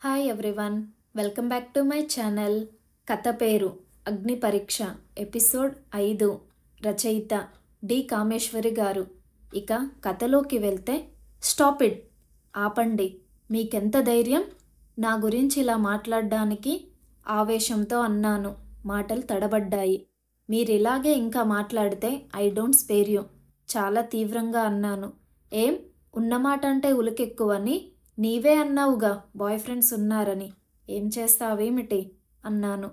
Hi everyone, welcome back to my channel. కథ పేరు అగ్ని పరీక్ష, ఎపిసోడ్ 5. రచయిత డి కామేశ్వరి గారు. ఇక కథలోకి వెళ్తే, స్టాప్ ఇట్, ఆపండి, మీకెంత ధైర్యం నా గురించి ఇలా మాట్లాడడానికి? ఆవేశంతో అన్నాను. మాటలు తడబడ్డాయి. మీరిలాగే ఇంకా మాట్లాడితే ఐ డోంట్ స్పేర్ యూ, చాలా తీవ్రంగా అన్నాను. ఏం ఉన్నమాట అంటే ఉలికెక్కువని? నీవే అన్నావుగా బాయ్ ఫ్రెండ్స్ ఉన్నారని. ఏం చేస్తావేమిటి అన్నాను.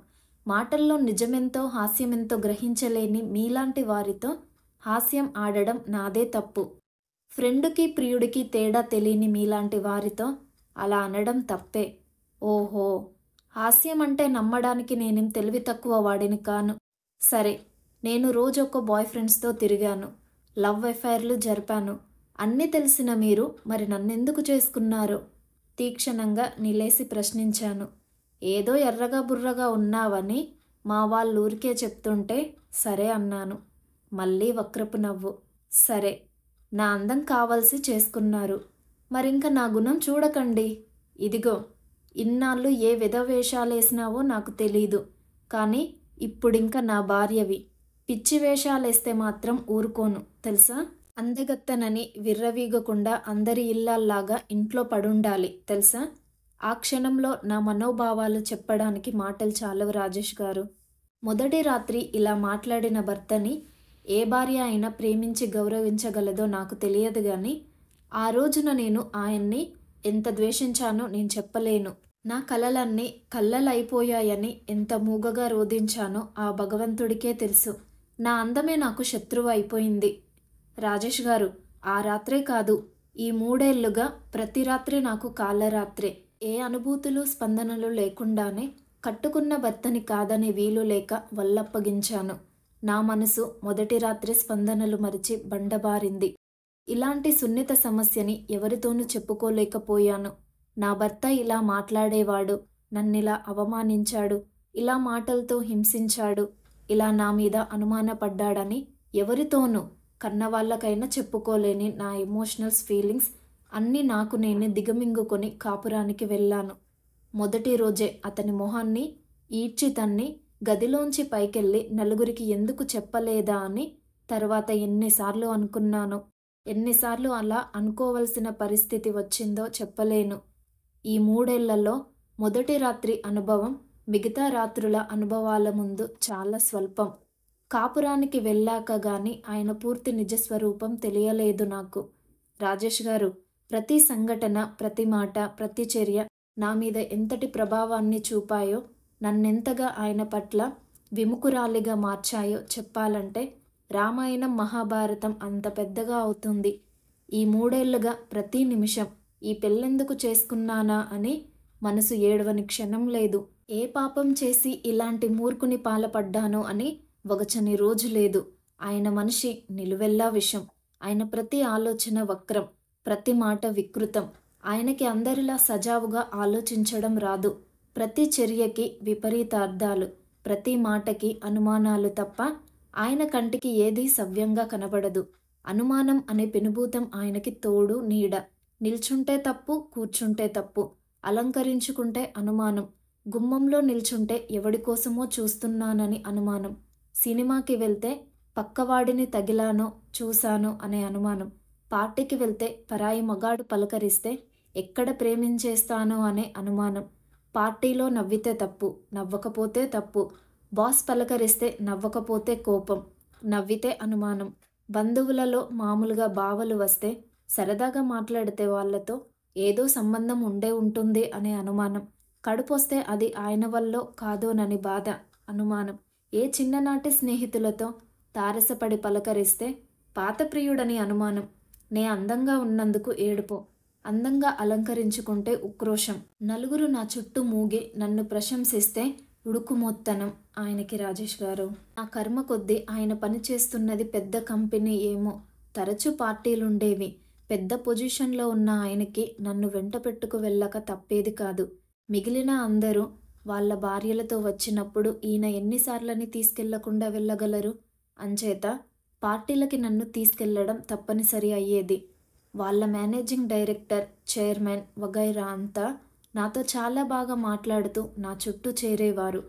మాటల్లో నిజమెంతో హాస్యమెంతో గ్రహించలేని మీలాంటి వారితో హాస్యం ఆడడం నాదే తప్పు. ఫ్రెండుకి ప్రియుడికి తేడా తెలియని మీలాంటి వారితో అలా అనడం తప్పే. ఓహో, హాస్యం అంటే నమ్మడానికి నేనేం తెలివి తక్కువ వాడిని కాను. సరే, నేను రోజు ఒక బాయ్ ఫ్రెండ్స్తో తిరిగాను, లవ్ అఫైర్లు జరిపాను. అన్నీ తెలిసిన మీరు మరి నన్నెందుకు చేసుకున్నారో తీక్షణంగా నిలేసి ప్రశ్నించాను. ఏదో ఎర్రగా బుర్రగా ఉన్నావని మా వాళ్ళు ఊరికే చెప్తుంటే సరే అన్నాను. మళ్ళీ వక్రపు నవ్వు. సరే, నా అందం కావాల్సి చేసుకున్నారు, మరింక నా గుణం చూడకండి. ఇదిగో, ఇన్నాళ్ళు ఏ విధవేషాలేసినావో నాకు తెలీదు, కానీ ఇప్పుడింక నా భార్యవి. పిచ్చి వేషాలేస్తే మాత్రం ఊరుకోను తెలుసా? అందగత్తనని విర్రవీగకుండా అందరి ఇళ్ళల్లాగా ఇంట్లో పడుండాలి తెలుసా? ఆ క్షణంలో నా మనోభావాలు చెప్పడానికి మాటలు చాలవు రాజేష్ గారు. మొదటి రాత్రి ఇలా మాట్లాడిన భర్తని ఏ భార్య అయినా ప్రేమించి గౌరవించగలదో నాకు తెలియదు కానీ ఆ రోజున నేను ఆయన్ని ఎంత ద్వేషించానో నేను చెప్పలేను. నా కలలన్నీ కళ్ళలైపోయాయని ఎంత మూగగా రోధించానో ఆ భగవంతుడికే తెలుసు. నా అందమే నాకు శత్రువు అయిపోయింది. రాజేష్ గారు, ఆ రాత్రే కాదు, ఈ 3 ఏళ్లుగా ప్రతి రాత్రి నాకు కాళ్ళరాత్రే. ఏ అనుభూతులు స్పందనలు లేకుండానే కట్టుకున్న భర్తని కాదనే వీలు లేక వల్లప్పగించాను. నా మనసు మొదటి రాత్రి స్పందనలు మరిచి బండబారింది. ఇలాంటి సున్నిత సమస్యని ఎవరితోనూ చెప్పుకోలేకపోయాను. నా భర్త ఇలా మాట్లాడేవాడు, నన్నిలా అవమానించాడు, ఇలా మాటలతో హింసించాడు, ఇలా నా మీద అనుమానపడ్డాడని ఎవరితోనూ కన్నవాళ్ళకైనా చెప్పుకోలేని నా ఎమోషనల్స్ ఫీలింగ్స్ అన్నీ నాకు నేనే దిగమింగుకొని కాపురానికి వెళ్ళాను. మొదటి రోజే అతని మొహాన్ని ఈడ్చి తన్ని గదిలోంచి పైకెళ్ళి నలుగురికి ఎందుకు చెప్పలేదా అని తర్వాత ఎన్నిసార్లు అనుకున్నానో. ఎన్నిసార్లు అలా అనుకోవలసిన పరిస్థితి వచ్చిందో చెప్పలేను. ఈ 3 ఏళ్లలో మొదటి రాత్రి అనుభవం మిగతా రాత్రుల అనుభవాల ముందు చాలా స్వల్పం. కాపురానికి వెళ్ళాక గాని ఆయన పూర్తి నిజస్వరూపం తెలియలేదు నాకు. రాజేష్ గారు, ప్రతి సంఘటన, ప్రతి మాట, ప్రతి చర్య నా మీద ఎంతటి ప్రభావాన్ని చూపాయో, నన్నెంతగా ఆయన పట్ల విముఖురాలిగా మార్చాయో చెప్పాలంటే రామాయణం మహాభారతం అంత పెద్దగా అవుతుంది. ఈ 3 ఏళ్లుగా ప్రతి నిమిషం ఈ పెళ్ళెందుకు చేసుకున్నానా అని మనసు ఏడవని క్షణం లేదు. ఏ పాపం చేసి ఇలాంటి మూర్ఖుని పాలపడ్డానో అని వగచని రోజు లేదు. ఆయన మనిషి నిలువెల్లా విషం. ఆయన ప్రతి ఆలోచన వక్రం, ప్రతి మాట వికృతం. ఆయనకి అందరిలా సజావుగా ఆలోచించడం రాదు. ప్రతి చర్యకి విపరీత అర్థాలు, ప్రతి మాటకి అనుమానాలు తప్ప ఆయన కంటికి ఏదీ సవ్యంగా కనబడదు. అనుమానం అనే పెనుభూతం ఆయనకి తోడు నీడ. నిల్చుంటే తప్పు, కూర్చుంటే తప్పు, అలంకరించుకుంటే అనుమానం, గుమ్మంలో నిల్చుంటే ఎవడికోసమో చూస్తున్నానని అనుమానం, సినిమాకి వెళ్తే పక్కవాడిని తగిలానో చూశానో అనే అనుమానం, పార్టీకి వెళ్తే పరాయి మగాడు పలకరిస్తే ఎక్కడ ప్రేమించేస్తానో అనే అనుమానం, పార్టీలో నవ్వితే తప్పు, నవ్వకపోతే తప్పు, బాస్ పలకరిస్తే నవ్వకపోతే కోపం, నవ్వితే అనుమానం, బంధువులలో మామూలుగా బావలు వస్తే సరదాగా మాట్లాడితే వాళ్ళతో ఏదో సంబంధం ఉండే ఉంటుంది అనే అనుమానం, కడుపొస్తే అది ఆయన వల్లో కాదోనని బాధ, అనుమానం, ఏ చిన్ననాటి స్నేహితులతో తారసపడి పలకరిస్తే పాత ప్రియుడని అనుమానం, నే అందంగా ఉన్నందుకు ఏడుపు, అందంగా అలంకరించుకుంటే ఉక్రోషం, నలుగురు నా చుట్టూ మూగి నన్ను ప్రశంసిస్తే ఉడుకుమొత్తనం. ఆయనకి రాజేష్ గారు, నా కర్మ కొద్దీ ఆయన పనిచేస్తున్నది పెద్ద కంపెనీ ఏమో, తరచూ పార్టీలుండేవి. పెద్ద పొజిషన్లో ఉన్న ఆయనకి నన్ను వెంట పెట్టుకు వెళ్ళక తప్పేది కాదు. మిగిలిన అందరూ వాళ్ళ భార్యలతో వచ్చినప్పుడు ఈయన ఎన్నిసార్లని తీసుకెళ్లకుండా వెళ్ళగలరు? అంచేత పార్టీలకి నన్ను తీసుకెళ్లడం తప్పనిసరి అయ్యేది. వాళ్ళ మేనేజింగ్ డైరెక్టర్, చైర్మన్ వగైరా అంతా నాతో చాలా బాగా మాట్లాడుతూ నా చుట్టూ చేరేవారు.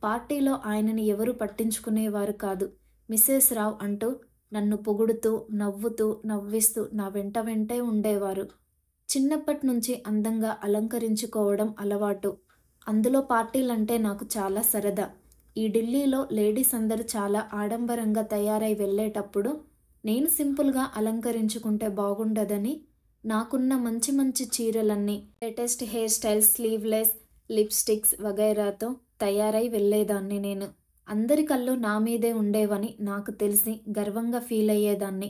పార్టీలో ఆయనని ఎవరూ పట్టించుకునేవారు కాదు. మిసెస్ రావ్ అంటూ నన్ను పొగుడుతూ, నవ్వుతూ, నవ్విస్తూ నా వెంట వెంటే ఉండేవారు. చిన్నప్పటి నుంచి అందంగా అలంకరించుకోవడం అలవాటు. అందులో పార్టీలంటే నాకు చాలా సరదా. ఈ ఢిల్లీలో లేడీస్ అందరూ చాలా ఆడంబరంగా తయారై వెళ్ళేటప్పుడు నేను సింపుల్గా అలంకరించుకుంటే బాగుండదని నాకున్న మంచి మంచి చీరలన్నీ, latest hair styles, sleeveless, lipsticks వగైరాతో తయారై వెళ్ళేదాన్ని నేను. అందరి కళ్ళు నా మీదే ఉండేవని నాకు తెలిసి గర్వంగా ఫీల్ అయ్యేదాన్ని.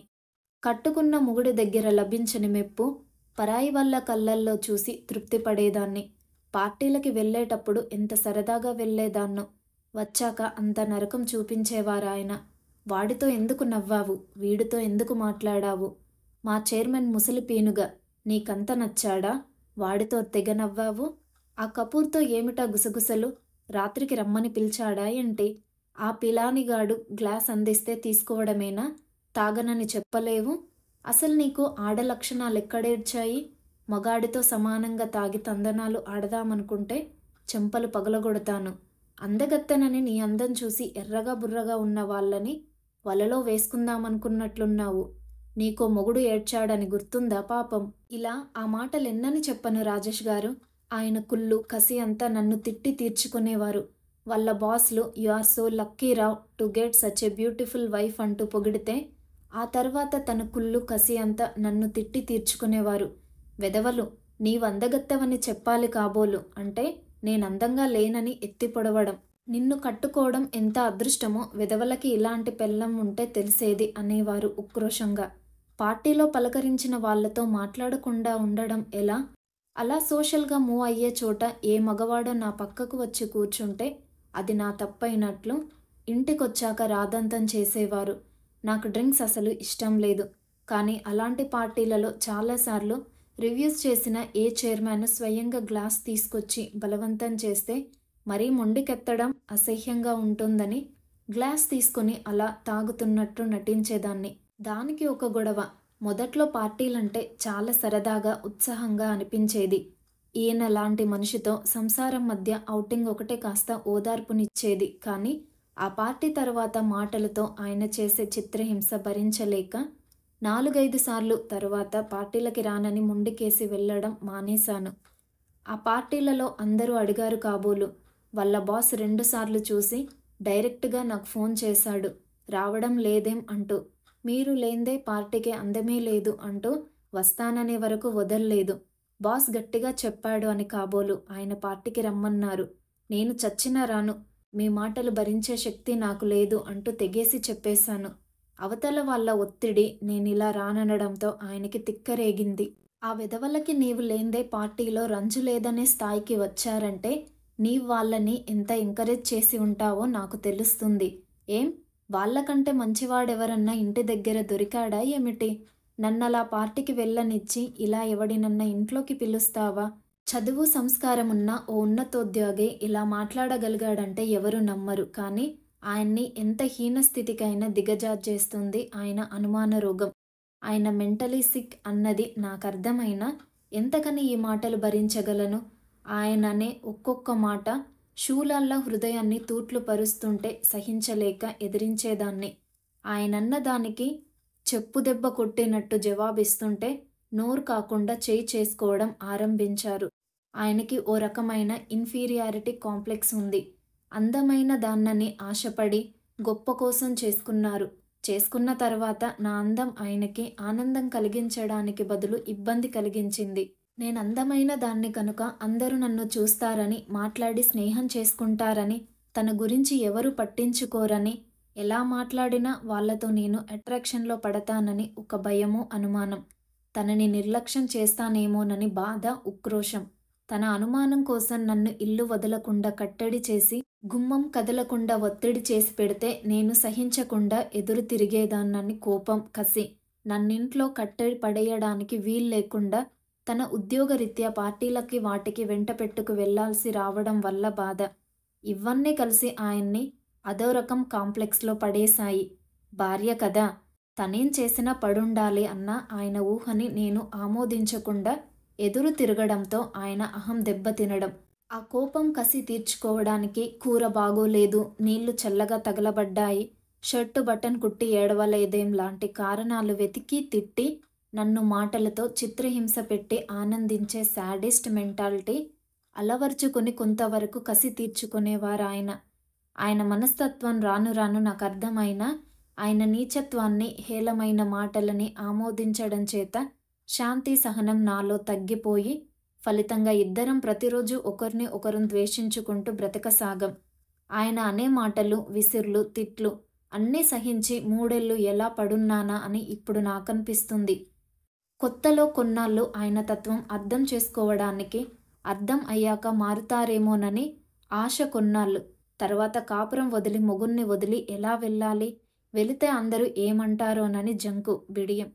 కట్టుకున్న మొగుడి దగ్గర లభించని మెప్పు పరాయి వాళ్ళ కళ్ళల్లో చూసి తృప్తి పడేదాన్ని. పార్టీలకి వెళ్ళేటప్పుడు ఎంత సరదాగా వెళ్ళేదాన్నో. వచ్చాక అంత నరకం చూపించేవారాయన. వాడితో ఎందుకు నవ్వావు, వీడితో ఎందుకు మాట్లాడావు, మా చైర్మన్ ముసలి పీనుగా నీకంత నచ్చాడా, వాడితో తెగ నవ్వావు, ఆ కపూర్తో ఏమిటా గుసగుసలు, రాత్రికి రమ్మని పిలిచాడా ఏంటి, ఆ పిలానిగాడు గ్లాస్ అందిస్తే తీసుకోవడమేనా, తాగనని చెప్పలేవు, అసలు నీకు ఆడ లక్షణాలెక్కడేడ్చాయి, మగాడితో సమానంగా తాగి తందనాలు ఆడదామనుకుంటే చెంపలు పగలగొడతాను, అందగత్తెనని నీ అందం చూసి ఎర్రగా బుర్రగా ఉన్న వాళ్ళని వలలో వేసుకుందామనుకున్నట్లున్నావు, నీకో మొగుడు ఏడ్చాడని గుర్తుందా పాపం. ఇలా ఆ మాటలెన్నని చెప్పను రాజేష్ గారు. ఆయన కుళ్ళు కసి అంతా నన్ను తిట్టి తీర్చుకునేవారు. వాళ్ళ బాస్లు you are so lucky Rao to get such a beautiful wife అంటూ పొగిడితే ఆ తర్వాత తన కుళ్ళు కసి అంతా నన్ను తిట్టి తీర్చుకునేవారు. వెధవలు, నీవందగత్తెవని చెప్పాలి కాబోలు అంటే నేనందంగా లేనని ఎత్తి పొడవడం. నిన్ను కట్టుకోవడం ఎంత అదృష్టమో, వెధవలకి ఇలాంటి పెళ్ళం ఉంటే తెలిసేది అనేవారు ఉక్రోషంగా. పార్టీలో పలకరించిన వాళ్లతో మాట్లాడకుండా ఉండడం ఎలా? అలా సోషల్గా మూవ్ అయ్యే చోట ఏ మగవాడో నా పక్కకు వచ్చి కూర్చుంటే అది నా తప్పైనట్లు ఇంటికొచ్చాక రాదంతం చేసేవారు. నాకు డ్రింక్స్ అసలు ఇష్టం లేదు. కానీ అలాంటి పార్టీలలో చాలాసార్లు రివ్యూస్ చేసిన ఏ చైర్మన్ స్వయంగా గ్లాస్ తీసుకొచ్చి బలవంతం చేస్తే మరీ మొండికెత్తడం అసహ్యంగా ఉంటుందని గ్లాస్ తీసుకొని అలా తాగుతున్నట్టు నటించేదాన్ని. దానికి ఒక గొడవ. మొదట్లో పార్టీలంటే చాలా సరదాగా, ఉత్సాహంగా అనిపించేది. ఈయన లాంటి మనిషితో సంసారం మధ్య ఔటింగ్ ఒకటే కాస్త ఓదార్పునిచ్చేది. కానీ ఆ పార్టీ తర్వాత మాటలతో ఆయన చేసే చిత్రహింస భరించలేక 4-5 సార్లు తరువాత పార్టీలకి రానని మొండికేసి వెళ్ళడం మానేశాను. ఆ పార్టీలలో అందరూ అడిగారు కాబోలు. వాళ్ళ బాస్ 2 సార్లు చూసి డైరెక్ట్గా నాకు ఫోన్ చేశాడు, రావడం లేదేం అంటూ. మీరు లేందే పార్టీకి అందమే లేదు అంటూ వస్తాననే వరకు వదల్లేదు. బాస్ గట్టిగా చెప్పాడు అని కాబోలు ఆయన పార్టీకి రమ్మన్నారు. నేను చచ్చినా రాను, మీ మాటలు భరించే శక్తి నాకు లేదు అంటూ తెగేసి చెప్పేశాను. అవతల వాళ్ళ ఒత్తిడి నేనిలా రాననడంతో ఆయనకి తిక్కరేగింది. ఆ వెధవలకి నీవు లేందే పార్టీలో రంజు లేదనే స్థాయికి వచ్చారంటే నీవు వాళ్ళని ఎంత ఎంకరేజ్ చేసి ఉంటావో నాకు తెలుస్తుంది. ఏం, వాళ్ళకంటే మంచివాడెవరన్నా ఇంటి దగ్గర దొరికాడా ఏమిటి? నన్నలా పార్టీకి వెళ్ళనిచ్చి ఇలా ఎవడినన్నా ఇంట్లోకి పిలుస్తావా? చదువు సంస్కారమున్న ఓ ఉన్నతోద్యోగి ఇలా మాట్లాడగలిగాడంటే ఎవరు నమ్మరు. కానీ ఆయన్ని ఎంత హీనస్థితికైనా దిగజార్చేస్తుంది ఆయన అనుమాన రోగం. ఆయన మెంటలీ సిక్ అన్నది నాకర్థమైనా ఎంతకని ఈ మాటలు భరించగలను? ఆయననే ఒక్కొక్క మాట శూలాల్లా హృదయాన్ని తూట్లు పరుస్తుంటే సహించలేక ఎదిరించేదాన్ని. ఆయనన్న దానికి చెప్పుదెబ్బ కొట్టినట్టు జవాబిస్తుంటే నోరు కాకుండా చేయి చేసుకోవడం ఆరంభించారు. ఆయనకి ఓ రకమైన ఇన్ఫీరియారిటీ కాంప్లెక్స్ ఉంది. అందమైన దాన్నని ఆశపడి గొప్ప కోసం చేసుకున్నారు. చేసుకున్న తర్వాత నా అందం ఆయనకి ఆనందం కలిగించడానికి బదులు ఇబ్బంది కలిగించింది. నేను అందమైన దాన్ని కనుక అందరూ నన్ను చూస్తారని, మాట్లాడి స్నేహం చేసుకుంటారని, తన గురించి ఎవరు పట్టించుకోరని, ఎలా మాట్లాడినా వాళ్లతో నేను అట్రాక్షన్లో పడతానని ఒక భయము, అనుమానం. తనని నిర్లక్ష్యం చేస్తానేమోనని బాధ, ఉక్రోషం. తన అనుమానం కోసం నన్ను ఇల్లు వదలకుండా కట్టడి చేసి, గుమ్మం కదలకుండా ఒత్తిడి చేసి పెడితే నేను సహించకుండా ఎదురు తిరిగేదాన్నని కోపం, కసి. నన్నింట్లో కట్టడి పడేయడానికి వీల్లేకుండా తన ఉద్యోగరీత్యా పార్టీలకి వాటికి వెంట పెట్టుకు వెళ్లాల్సి రావడం వల్ల బాధ. ఇవన్నీ కలిసి ఆయన్ని అదో రకం కాంప్లెక్స్లో పడేశాయి. భార్య కదా, తనేం చేసినా పడుండాలి అన్న ఆయన ఊహని నేను ఆమోదించకుండా ఎదురు తిరగడంతో ఆయన అహం దెబ్బతినడం. ఆ కోపం కసి తీర్చుకోవడానికి కూర బాగోలేదు, నీళ్లు చల్లగా తగలబడ్డాయి, షర్టు బటన్ కుట్టి ఏడవలేదేం లాంటి కారణాలు వెతికి తిట్టి నన్ను మాటలతో చిత్రహింస పెట్టి ఆనందించే శాడిస్ట్ మెంటాలిటీ అలవర్చుకుని కొంతవరకు కసి తీర్చుకునేవారాయన. ఆయన మనస్తత్వం రాను రాను నాకు అర్థమైనా ఆయన నీచత్వాన్ని, హేళమైన మాటలని ఆమోదించడం చేత శాంతి సహనం నాలో తగ్గిపోయి ఫలితంగా ఇద్దరం ప్రతిరోజు ఒకరిని ఒకరం ద్వేషించుకుంటూ బ్రతకసాగం. ఆయన అనే మాటలు, విసుర్లు, తిట్లు అన్నీ సహించి 3 ఏళ్ళు ఎలా పడున్నానా అని ఇప్పుడు నాకనిపిస్తుంది. కొత్తలో కొన్నాళ్ళు ఆయన తత్వం అర్థం చేసుకోవడానికి, అర్థం అయ్యాక మారుతారేమోనని ఆశ కొన్నాళ్ళు. తర్వాత కాపురం వదిలి మొగుణ్ణి వదిలి ఎలా వెళ్ళాలి? వెళితే అందరూ ఏమంటారోనని జంకు, బిడియం.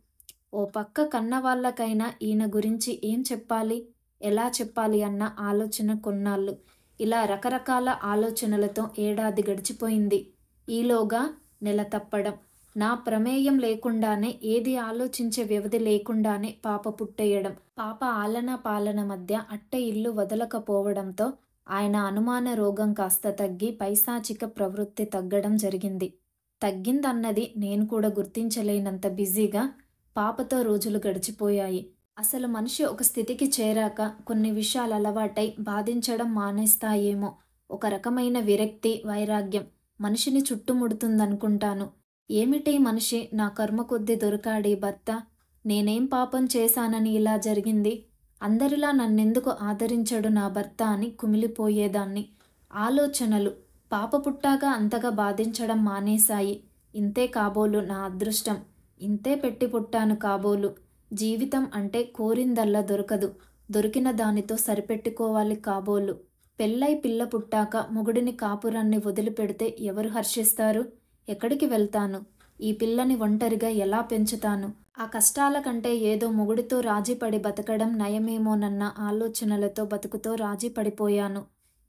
ఓ పక్క కన్నవాళ్ళకైనా ఈయన గురించి ఏం చెప్పాలి, ఎలా చెప్పాలి అన్న ఆలోచన కొన్నాళ్ళు. ఇలా రకరకాల ఆలోచనలతో ఏడాది గడిచిపోయింది. ఈలోగా నెల తప్పడం. నా ప్రమేయం లేకుండానే, ఏది ఆలోచించే వ్యవధి లేకుండానే పాప పుట్టేయడం. పాప ఆలనా పాలన మధ్య అట్టె ఇల్లు వదలకపోవడంతో ఆయన అనుమాన రోగం కాస్త తగ్గి పైశాచిక ప్రవృత్తి తగ్గడం జరిగింది. తగ్గిందన్నది నేను కూడా గుర్తించలేనంత బిజీగా పాపతో రోజులు గడిచిపోయాయి. అసలు మనిషి ఒక స్థితికి చేరాక కొన్ని విషయాలు అలవాటై బాధించడం మానేస్తాయేమో. ఒక రకమైన విరక్తి, వైరాగ్యం మనిషిని చుట్టుముడుతుందనుకుంటాను. ఏమిటి మనిషి, నా కర్మ కొద్దీ దొరికాడీ భర్త, నేనేం పాపం చేశానని ఇలా జరిగింది, అందరిలా నన్నెందుకు ఆదరించడు నా భర్త అని కుమిలిపోయేదాన్ని. ఆలోచనలు పాప పుట్టాక అంతగా బాధించడం మానేశాయి. ఇంతే కాబోలు నా అదృష్టం, ఇంతే పెట్టి పుట్టాను కాబోలు. జీవితం అంటే కోరిందల్లా దొరకదు, దొరికిన దానితో సరిపెట్టుకోవాలి కాబోలు. పెళ్ళై పిల్ల పుట్టాక మొగుడిని కాపురాన్ని వదిలిపెడితే ఎవరు హర్షిస్తారు? ఎక్కడికి వెళ్తాను? ఈ పిల్లని ఒంటరిగా ఎలా పెంచుతాను? ఆ కష్టాల కంటే ఏదో మొగుడితో రాజీపడి బతకడం నయమేమోనన్న ఆలోచనలతో బతుకుతో రాజీ పడిపోయాను.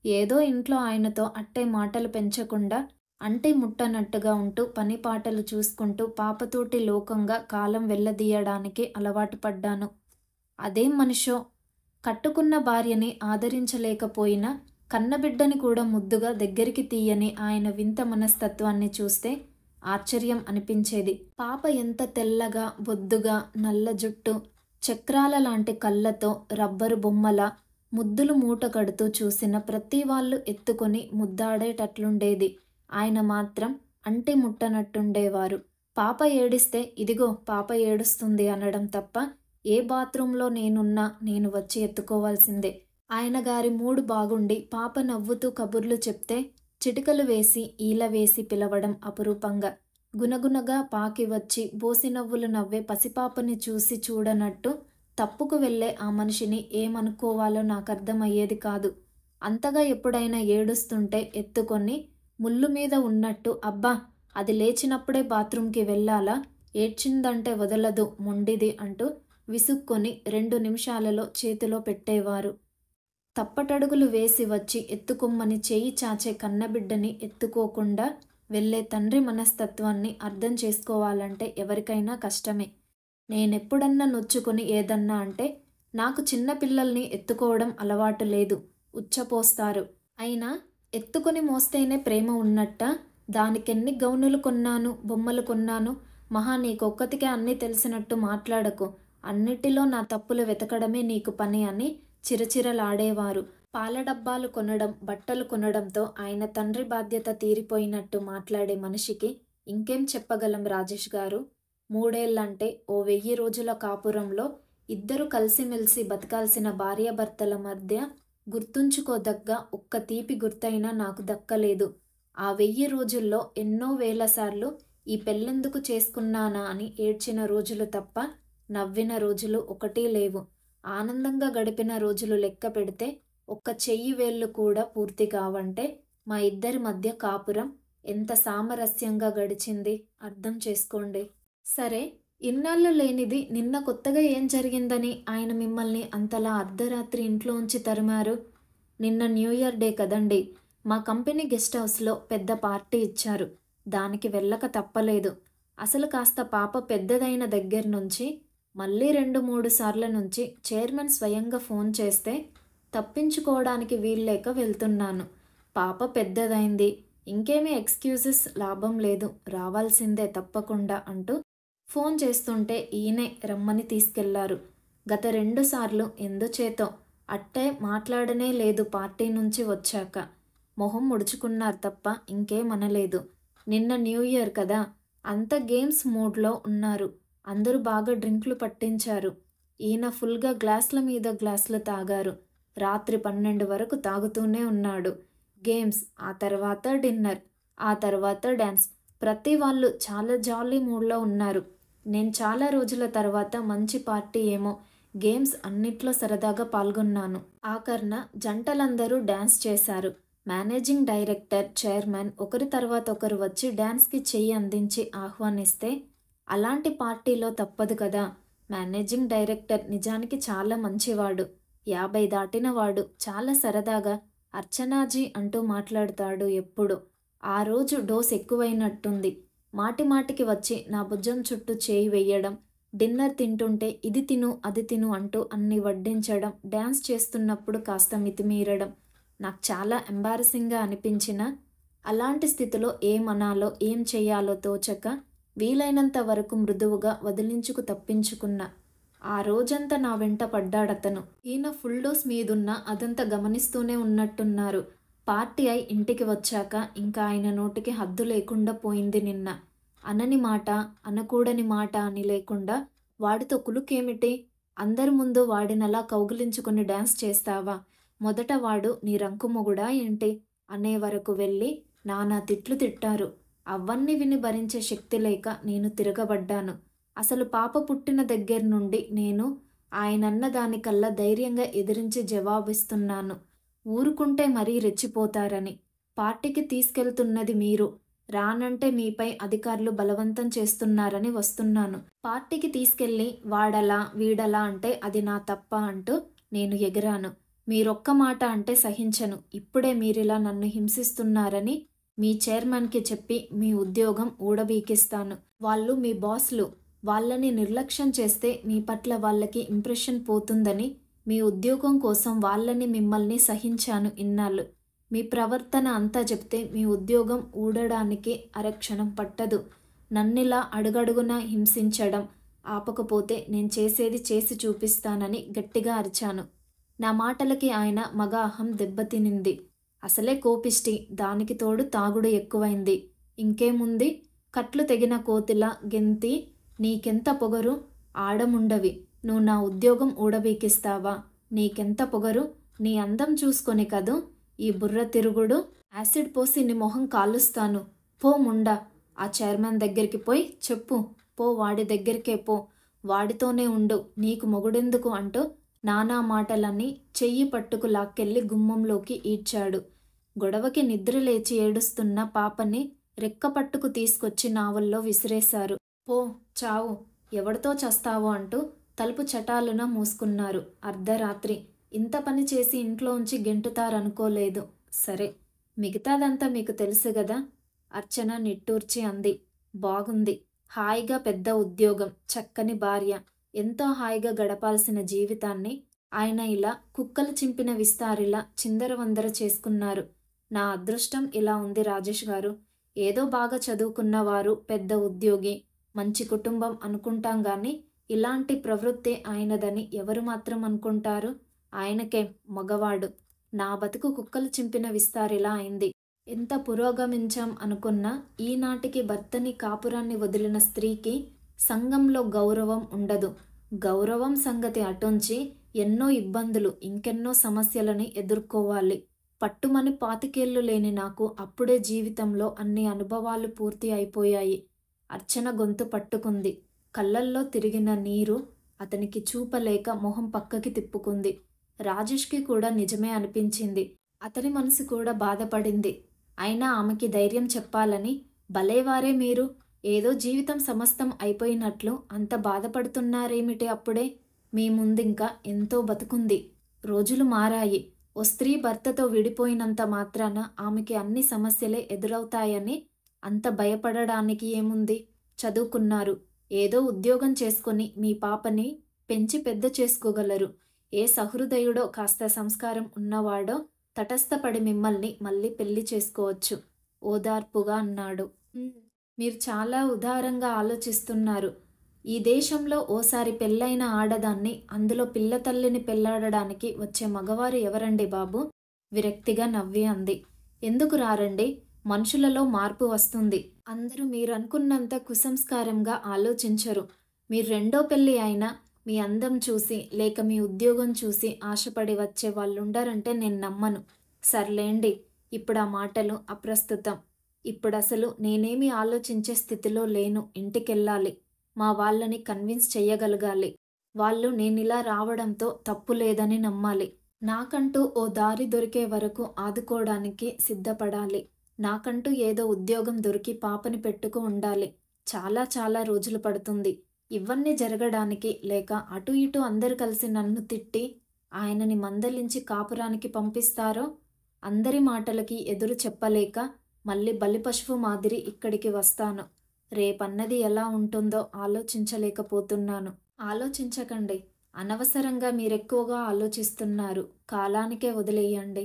ఏదో ఇంట్లో ఆయనతో అట్టే మాటలు పెంచకుండా అంటే ముట్టనట్టుగా ఉంటూ పని పాటలు చూసుకుంటూ పాపతోటి లోకంగా కాలం వెళ్ళదీయడానికి అలవాటు పడ్డాను. అదేం మనిషో, కట్టుకున్న భార్యని ఆదరించలేకపోయినా కన్నబిడ్డని కూడా ముద్దుగా దగ్గరికి తీయని ఆయన వింత మనస్తత్వాన్ని చూస్తే ఆశ్చర్యం అనిపించేది. పాప ఎంత తెల్లగా, బొద్దుగా, నల్ల జుట్టు, చక్రాల లాంటి కళ్ళతో రబ్బరు బొమ్మల ముద్దులు మూట కడుతూ చూసిన ప్రతి వాళ్ళు ఎత్తుకొని ముద్దాడేటట్లుండేది. ఆయన మాత్రం అంటే ముట్టనట్టుండేవారు. పాప ఏడిస్తే ఇదిగో పాప ఏడుస్తుంది అనడం తప్ప ఏ బాత్రూంలో నేనున్నా నేను వచ్చి ఎత్తుకోవాల్సిందే. ఆయన గారి మూడు బాగుండి పాప నవ్వుతూ కబుర్లు చెప్తే చిటికలు వేసి ఈల వేసి పిలవడం అపురూపంగా. గునగునగా పాకి వచ్చి బోసి నవ్వులు నవ్వే పసిపాపని చూసి చూడనట్టు తప్పుకు వెళ్ళే ఆ మనిషిని ఏమనుకోవాలో నాకర్థమయ్యేది కాదు. అంతగా ఎప్పుడైనా ఏడుస్తుంటే ఎత్తుకొని ముళ్ళు మీద ఉన్నట్టు అబ్బా అది లేచినప్పుడే బాత్రూంకి వెళ్ళాలా, ఏడ్చిందంటే వదలదు మొండిది అంటూ విసుక్కొని 2 నిమిషాలలో చేతిలో పెట్టేవారు. తప్పటడుగులు వేసి వచ్చి ఎత్తుకొమ్మని చేయి చాచే కన్నబిడ్డని ఎత్తుకోకుండా వెళ్ళే తండ్రి మనస్తత్వాన్ని అర్థం చేసుకోవాలంటే ఎవరికైనా కష్టమే. నేనెప్పుడన్నా నొచ్చుకొని ఏదన్నా అంటే నాకు చిన్న పిల్లల్ని ఎత్తుకోవడం అలవాటు లేదు, ఉచ్చపోస్తారు. అయినా ఎత్తుకొని మోస్తేనే ప్రేమ ఉన్నట్ట? దానికెన్ని గౌనులు కొన్నాను, బొమ్మలు కొన్నాను, మహా నీకొక్కతికే అన్నీ తెలిసినట్టు మాట్లాడకు, అన్నిటిలో నా తప్పులు వెతకడమే నీకు పని అని చిరచిరలాడేవారు. పాల డబ్బాలు కొనడం, బట్టలు కొనడంతో ఆయన తండ్రి బాధ్యత తీరిపోయినట్టు మాట్లాడే మనిషికి ఇంకేం చెప్పగలం రాజేష్ గారు? 3 ఏళ్లంటే ఓ 1000 రోజుల కాపురంలో ఇద్దరు కలిసిమెలిసి బతకాల్సిన భార్యాభర్తల మధ్య గుర్తుంచుకోదగ్గ ఒక్క తీపి గుర్తైనా నాకు దక్కలేదు. ఆ 1000 రోజుల్లో ఎన్నో వేల సార్లు ఈ పెళ్ళెందుకు చేసుకున్నానా అని ఏడ్చిన రోజులు తప్ప నవ్విన రోజులు ఒకటీ లేవు. ఆనందంగా గడిపిన రోజులు లెక్క పెడితే ఒక్క చెయ్యి వేళ్ళు కూడా పూర్తి కావంటే మా ఇద్దరి మధ్య కాపురం ఎంత సామరస్యంగా గడిచింది అర్థం చేసుకోండి. సరే, ఇన్నాళ్ళు లేనిది నిన్న కొత్తగా ఏం జరిగిందని ఆయన మిమ్మల్ని అంతలా అర్ధరాత్రి ఇంట్లోంచి తరిమారు? నిన్న న్యూ ఇయర్ డే కదండి. మా కంపెనీ గెస్ట్ హౌస్లో పెద్ద పార్టీ ఇచ్చారు. దానికి వెళ్ళక తప్పలేదు. అసలు కాస్త పాప పెద్దదైన దగ్గర నుంచి మళ్ళీ 2-3 సార్ల నుంచి చైర్మన్ స్వయంగా ఫోన్ చేస్తే తప్పించుకోవడానికి వీల్లేక వెళ్తున్నాను. పాప పెద్దదైంది. ఇంకేమీ ఎక్స్‌క్యూజెస్ లాభం లేదు. రావాల్సిందే తప్పకుండా అంటూ ఫోన్ చేస్తుంటే ఈయనే రమ్మని తీసుకెళ్లారు. గత 2 సార్లు ఎందుచేతో అట్టే మాట్లాడనే లేదు పార్టీ నుంచి వచ్చాక. మొహం ముడుచుకున్నారు తప్ప ఇంకేమనలేదు. నిన్న న్యూ ఇయర్ కదా! అంతా గేమ్స్ మూడ్‌లో ఉన్నారు. అందరూ బాగా డ్రింకులు పట్టించారు. ఈయన ఫుల్‌గా గ్లాసుల మీద గ్లాసులు తాగారు. రాత్రి 12 వరకు తాగుతూనే ఉన్నాడు. గేమ్స్, ఆ తర్వాత డిన్నర్, ఆ తర్వాత డాన్స్. ప్రతి వాళ్ళు చాలా జాలీ మూడ్‌లో ఉన్నారు. నేను చాలా రోజుల తర్వాత మంచి పార్టీ ఏమో, గేమ్స్ అన్నిట్లో సరదాగా పాల్గొన్నాను. ఆఖర్న జంటలందరూ డాన్స్ చేశారు. మేనేజింగ్ డైరెక్టర్, చైర్మన్ ఒకరి తర్వాత ఒకరు వచ్చి డాన్స్‌కి చెయ్యి అందించి ఆహ్వానిస్తే అలాంటి పార్టీలో తప్పదు కదా! మేనేజింగ్ డైరెక్టర్ నిజానికి చాలా మంచివాడు. 50 దాటినవాడు. చాలా సరదాగా అర్చనాజీ అంటూ మాట్లాడతాడు ఎప్పుడూ. ఆ రోజు డోస్ ఎక్కువైనట్టుంది. మాటిమాటికి వచ్చి నా భుజం చుట్టూ చేయి వెయ్యడం, డిన్నర్ తింటుంటే ఇది తిను, అది తిను అంటూ అన్ని వడ్డించడం, డాన్స్ చేస్తున్నప్పుడు కాస్త మితిమీరడం. నాకు చాలా ఎంబారసింగ్‌గా అనిపించినా, అలాంటి స్థితిలో ఏమనాలో, ఏం చెయ్యాలో తోచక వీలైనంత వరకు మృదువుగా వదిలించుకు తప్పించుకున్నా. ఆ రోజంతా నా వెంట పడ్డాడతను. ఈయన ఫుల్ డోస్ మీదున్నా అదంతా గమనిస్తూనే ఉన్నట్టున్నారు. పార్టీ అయి ఇంటికి వచ్చాక ఇంకా ఆయన నోటికి హద్దు లేకుండా పోయింది నిన్న. అనని మాట, అనకూడని మాట అని లేకుండా వాడితో కులుకేమిటి? అందరి ముందు వాడినలా కౌగిలించుకుని డాన్స్ చేస్తావా? మొదట వాడు నీ రంకు మొగుడా ఏంటి? అనే వరకు వెళ్ళి నానా తిట్లు తిట్టారు. అవన్నీ విని భరించే శక్తి లేక నేను తిరగబడ్డాను. అసలు పాప పుట్టిన దగ్గర్నుండి నేను ఆయనన్న దానికల్లా ధైర్యంగా ఎదిరించి జవాబిస్తున్నాను. ఊరుకుంటే మరీ రెచ్చిపోతారని. పార్టీకి తీసుకెళ్తున్నది మీరు. రానంటే మీపై అధికారులు బలవంతం చేస్తున్నారని వస్తున్నాను. పార్టీకి తీసుకెళ్ళి వాడలా, వీడలా అంటే అది నా తప్ప అంటూ నేను ఎగిరాను. మీరొక్క మాట అంటే సహించను. ఇప్పుడే మీరిలా నన్ను హింసిస్తున్నారని మీ చైర్మన్‌కి చెప్పి మీ ఉద్యోగం ఊడబీకిస్తాను. వాళ్ళు మీ బాస్‌లు. వాళ్ళని నిర్లక్ష్యం చేస్తే మీ పట్ల వాళ్ళకి ఇంప్రెషన్ పోతుందని మీ ఉద్యోగం కోసం వాళ్ళని మిమ్మల్ని సహించాను ఇన్నాళ్ళు. మీ ప్రవర్తన అంతా చెప్తే మీ ఉద్యోగం ఊడడానికి అరక్షణం పట్టదు. నన్నిలా అడుగడుగునా హింసించడం ఆపకపోతే నేను చేసేది చేసి చూపిస్తానని గట్టిగా అరిచాను. నా మాటలకి ఆయన మగ అహం దెబ్బతినింది. అసలే కోపిష్టి, దానికి తోడు తాగుడు ఎక్కువైంది. ఇంకేముంది? కట్లు తెగిన కోతిలా గెంతి, నీకెంత పొగరు? ఆడముండవి, నువ్వు నా ఉద్యోగం ఊడబీకిస్తావా? నీకెంత పొగరు? నీ అందం చూసుకొని కదూ ఈ బుర్ర తిరుగుడు. యాసిడ్ పోసి నీ మొహం కాలుస్తాను. పో ముండా. ఆ చైర్మన్ దగ్గరికి పోయి చెప్పు. పో, వాడి దగ్గరికే పో. వాడితోనే ఉండు. నీకు మొగుడెందుకు అంటూ నానా మాటలని చెయ్యి పట్టుకు లాక్కెళ్ళి గుమ్మంలోకి ఈడ్చాడు. గొడవకి నిద్రలేచి ఏడుస్తున్న పాపని రెక్కపట్టుకు తీసుకొచ్చి నావల్లో విసిరేశారు. పో, చావు. ఎవడితో చస్తావో అంటూ తలుపు చటాలున మూసుకున్నారు. అర్ధరాత్రి. ఇంత పని చేసి ఇంట్లోంచి గెంటుతారనుకోలేదు. సరే, మిగతాదంతా మీకు తెలుసు గదా? అర్చన నిట్టూర్చి అంది. బాగుంది. హాయిగా పెద్ద ఉద్యోగం, చక్కని భార్య, ఎంతో హాయిగా గడపాల్సిన జీవితాన్ని ఆయన ఇలా కుక్కలు చింపిన విస్తారిలా చిందరవందర చేసుకున్నారు. నా అదృష్టం ఇలా ఉంది రాజేష్ గారు. ఏదో బాగా చదువుకున్నవారు, పెద్ద ఉద్యోగి, మంచి కుటుంబం అనుకుంటాం గాని ఇలాంటి ప్రవృత్తి ఆయనదని ఎవరు మాత్రం అనుకుంటారు? ఆయనకే మగవాడు. నా బతుకు కుక్కలు చింపిన విస్తారిలా అయింది. ఎంత పురోగమించాం అనుకున్నా ఈనాటికి భర్తని కాపురాన్ని వదిలిన స్త్రీకి సంఘంలో గౌరవం ఉండదు. గౌరవం సంగతి అటుంచి ఎన్నో ఇబ్బందులు, ఇంకెన్నో సమస్యలని ఎదుర్కోవాలి. పట్టుమని 25 ఏళ్ళు లేని నాకు అప్పుడే జీవితంలో అన్ని అనుభవాలు పూర్తి అయిపోయాయి. అర్చన గొంతు పట్టుకుంది. కళ్ళల్లో తిరిగిన నీరు అతనికి చూపలేక మొహం పక్కకి తిప్పుకుంది. రాజేష్కి కూడా నిజమే అనిపించింది. అతని మనసు కూడా బాధపడింది. అయినా ఆమెకి ధైర్యం చెప్పాలని, భలేవారే మీరు, ఏదో జీవితం సమస్తం అయిపోయినట్లు అంత బాధపడుతున్నారేమిటి అప్పుడే? మీ ముందింకా ఎంతో బతుకుంది. రోజులు మారాయి. ఓ స్త్రీ భర్తతో విడిపోయినంత మాత్రాన ఆమెకి అన్ని సమస్యలే ఎదురవుతాయని అంత భయపడడానికి ఏముంది? చదువుకున్నారు. ఏదో ఉద్యోగం చేసుకొని మీ పాపని పెంచి పెద్ద చేసుకోగలరు. ఏ సహృదయుడో కాస్త సంస్కారం ఉన్నవాడో తటస్థపడి మిమ్మల్ని మళ్ళీ పెళ్లి చేసుకోవచ్చు ఓదార్పుగా అన్నాడు. మీరు చాలా ఉదారంగా ఆలోచిస్తున్నారు. ఈ దేశంలో ఓసారి పెళ్ళైన ఆడదాన్ని, అందులో పిల్ల తల్లిని పెళ్లాడడానికి వచ్చే మగవారు ఎవరండి బాబు? విరక్తిగా నవ్వి అంది. ఎందుకు రారండి? మనుషులలో మార్పు వస్తుంది. అందరూ మీరనుకున్నంత కుసంస్కారంగా ఆలోచించరు. మీరు రెండో పెళ్ళి అయినా మీ అందం చూసి లేక మీ ఉద్యోగం చూసి ఆశపడి వచ్చే వాళ్ళుండరంటే నేను నమ్మను. సర్లేండి, ఇప్పుడు ఆ మాటలు అప్రస్తుతం. ఇప్పుడసలు నేనేమీ ఆలోచించే స్థితిలో లేను. ఇంటికెళ్ళాలి. మా వాళ్ళని కన్విన్స్ చెయ్యగలగాలి. వాళ్ళు నేనిలా రావడంతో తప్పు లేదని నమ్మాలి. నాకంటూ ఓ దారి దొరికే వరకు ఆదుకోవడానికి సిద్ధపడాలి. నాకంటూ ఏదో ఉద్యోగం దొరికి పాపని పెట్టుకు ఉండాలి. చాలా చాలా రోజులు పడుతుంది. ఇవన్నీ జరగడానికి లేక అటు ఇటు అందరు కలిసి నన్ను తిట్టి ఆయనని మందలించి కాపురానికి పంపిస్తారో? అందరి మాటలకి ఎదురు చెప్పలేక మళ్ళీ బలిపశువు మాదిరి ఇక్కడికి వస్తాను. రేపన్నది ఎలా ఉంటుందో ఆలోచించలేకపోతున్నాను. ఆలోచించకండి. అనవసరంగా మీరెక్కువగా ఆలోచిస్తున్నారు. కాలానికే వదిలేయండి.